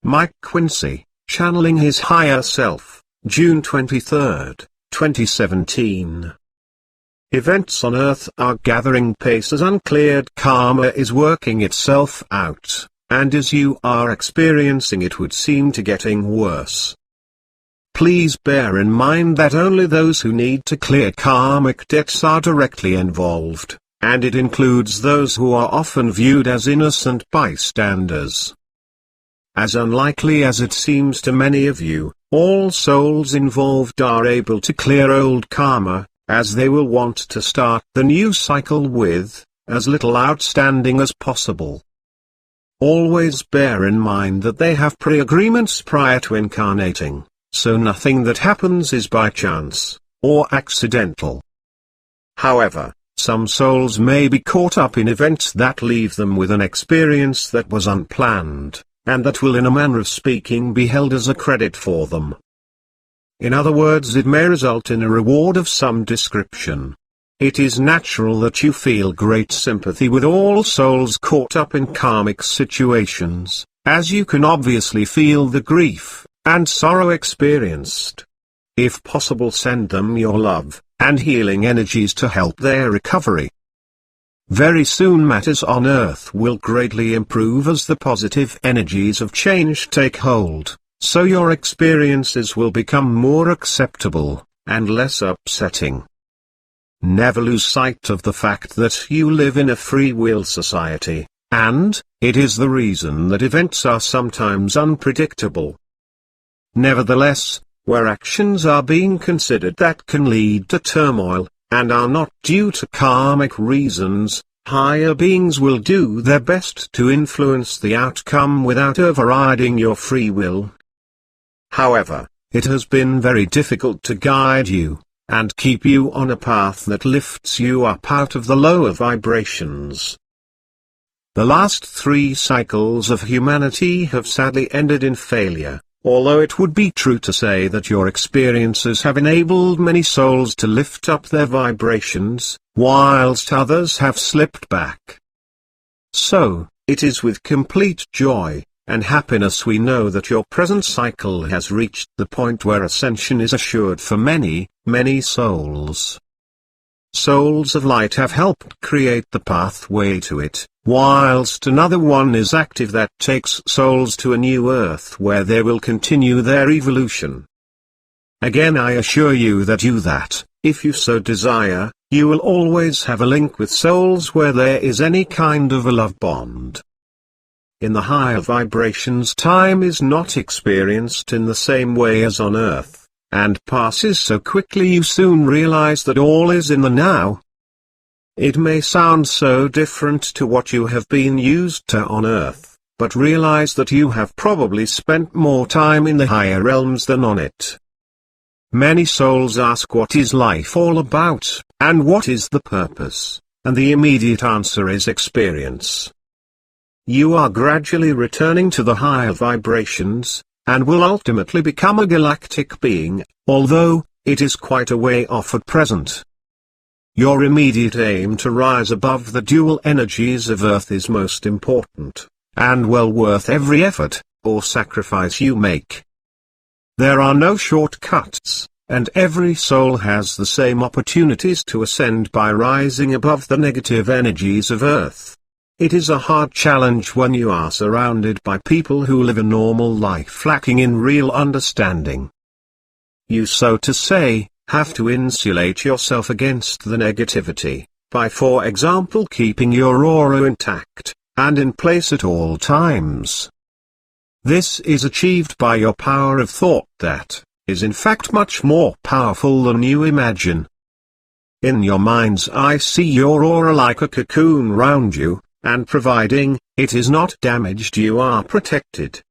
Mike Quinsey, channeling his higher self, June 23, 2017. Events on Earth are gathering pace as uncleared karma is working itself out, and as you are experiencing it would seem to getting worse. Please bear in mind that only those who need to clear karmic debts are directly involved, and it includes those who are often viewed as innocent bystanders. As unlikely as it seems to many of you, all souls involved are able to clear old karma, as they will want to start the new cycle with as little outstanding as possible. Always bear in mind that they have pre-agreements prior to incarnating, so nothing that happens is by chance or accidental. However, some souls may be caught up in events that leave them with an experience that was unplanned, and that will in a manner of speaking be held as a credit for them. In other words, it may result in a reward of some description. It is natural that you feel great sympathy with all souls caught up in karmic situations, as you can obviously feel the grief and sorrow experienced. If possible, send them your love and healing energies to help their recovery. Very soon matters on Earth will greatly improve as the positive energies of change take hold, so your experiences will become more acceptable and less upsetting. Never lose sight of the fact that you live in a free will society, and it is the reason that events are sometimes unpredictable. Nevertheless, where actions are being considered that can lead to turmoil, and are not due to karmic reasons, higher beings will do their best to influence the outcome without overriding your free will. However, it has been very difficult to guide you, and keep you on a path that lifts you up out of the lower vibrations. The last 3 cycles of humanity have sadly ended in failure, although it would be true to say that your experiences have enabled many souls to lift up their vibrations, whilst others have slipped back. So, it is with complete joy and happiness we know that your present cycle has reached the point where ascension is assured for many, many souls. Souls of light have helped create the pathway to it, whilst another one is active that takes souls to a new earth where they will continue their evolution. Again, I assure you that, if you so desire, you will always have a link with souls where there is any kind of a love bond. In the higher vibrations, time is not experienced in the same way as on Earth, and passes so quickly you soon realize that all is in the now. It may sound so different to what you have been used to on Earth, but realize that you have probably spent more time in the higher realms than on it. Many souls ask what is life all about, and what is the purpose, and the immediate answer is experience. You are gradually returning to the higher vibrations, and will ultimately become a galactic being, although it is quite a way off at present. Your immediate aim to rise above the dual energies of Earth is most important, and well worth every effort, or sacrifice you make. There are no shortcuts, and every soul has the same opportunities to ascend by rising above the negative energies of Earth. It is a hard challenge when you are surrounded by people who live a normal life lacking in real understanding. You, so to say, have to insulate yourself against the negativity, by for example keeping your aura intact, and in place at all times. This is achieved by your power of thought that is in fact much more powerful than you imagine. In your mind's eye, see your aura like a cocoon round you, and providing it is not damaged, you are protected.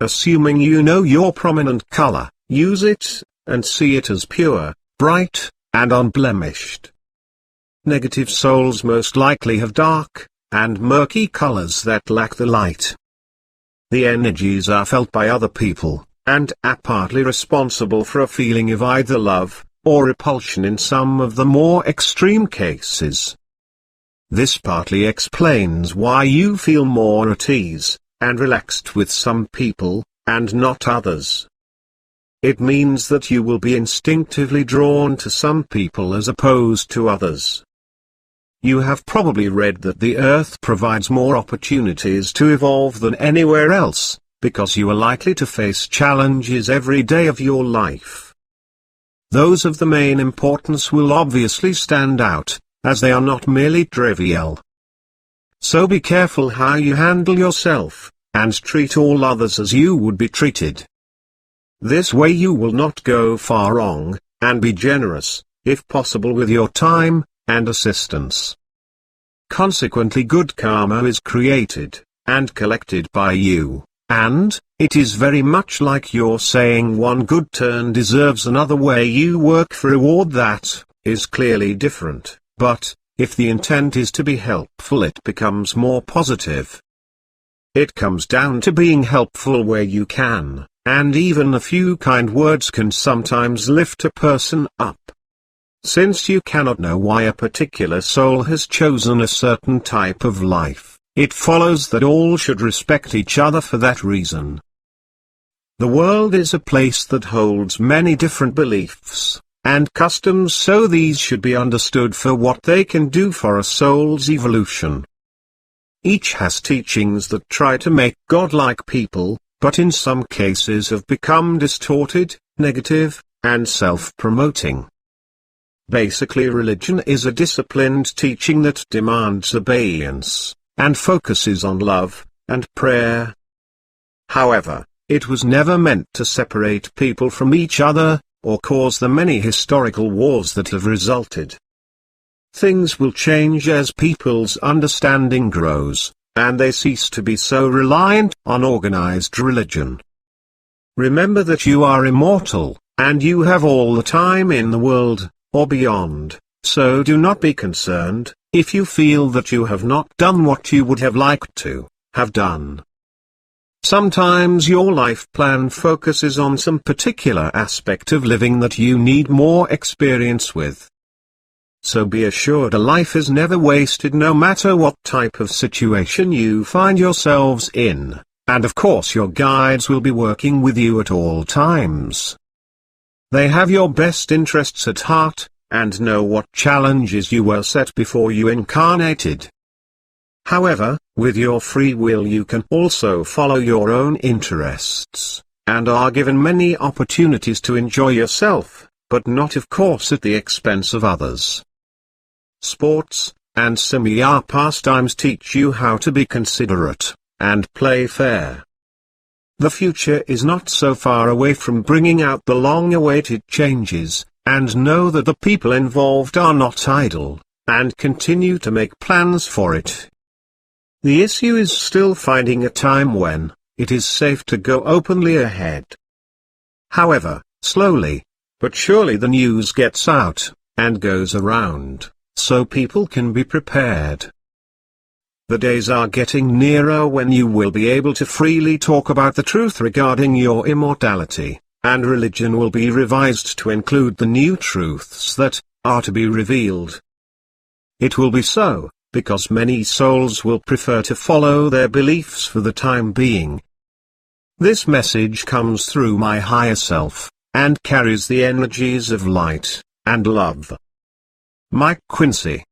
Assuming you know your prominent color, use it, and see it as pure, bright, and unblemished. Negative souls most likely have dark and murky colors that lack the light. The energies are felt by other people, and are partly responsible for a feeling of either love or repulsion in some of the more extreme cases. This partly explains why you feel more at ease, and relaxed with some people, and not others. It means that you will be instinctively drawn to some people as opposed to others. You have probably read that the Earth provides more opportunities to evolve than anywhere else, because you are likely to face challenges every day of your life. Those of the main importance will obviously stand out, as they are not merely trivial. So be careful how you handle yourself, and treat all others as you would be treated. This way you will not go far wrong, and be generous, if possible, with your time and assistance. Consequently, good karma is created and collected by you, and it is very much like your saying one good turn deserves another. Where you work for reward, that is clearly different, but if the intent is to be helpful, it becomes more positive. It comes down to being helpful where you can, and even a few kind words can sometimes lift a person up. Since you cannot know why a particular soul has chosen a certain type of life, it follows that all should respect each other for that reason. The world is a place that holds many different beliefs and customs, so these should be understood for what they can do for a soul's evolution. Each has teachings that try to make godlike people, but in some cases have become distorted, negative, and self-promoting. Basically, religion is a disciplined teaching that demands obedience, and focuses on love and prayer. However, it was never meant to separate people from each other, or cause the many historical wars that have resulted. Things will change as people's understanding grows, and they cease to be so reliant on organized religion. Remember that you are immortal, and you have all the time in the world, or beyond, so do not be concerned if you feel that you have not done what you would have liked to have done. Sometimes your life plan focuses on some particular aspect of living that you need more experience with. So be assured a life is never wasted, no matter what type of situation you find yourselves in, and of course your guides will be working with you at all times. They have your best interests at heart, and know what challenges you were set before you incarnated. However, with your free will you can also follow your own interests, and are given many opportunities to enjoy yourself, but not of course at the expense of others. Sports and similar pastimes teach you how to be considerate and play fair. The future is not so far away from bringing out the long-awaited changes, and know that the people involved are not idle, and continue to make plans for it. The issue is still finding a time when it is safe to go openly ahead. However, slowly but surely the news gets out and goes around, so people can be prepared. The days are getting nearer when you will be able to freely talk about the truth regarding your immortality, and religion will be revised to include the new truths that are to be revealed. It will be so, because many souls will prefer to follow their beliefs for the time being. This message comes through my higher self, and carries the energies of light and love. Mike Quinsey.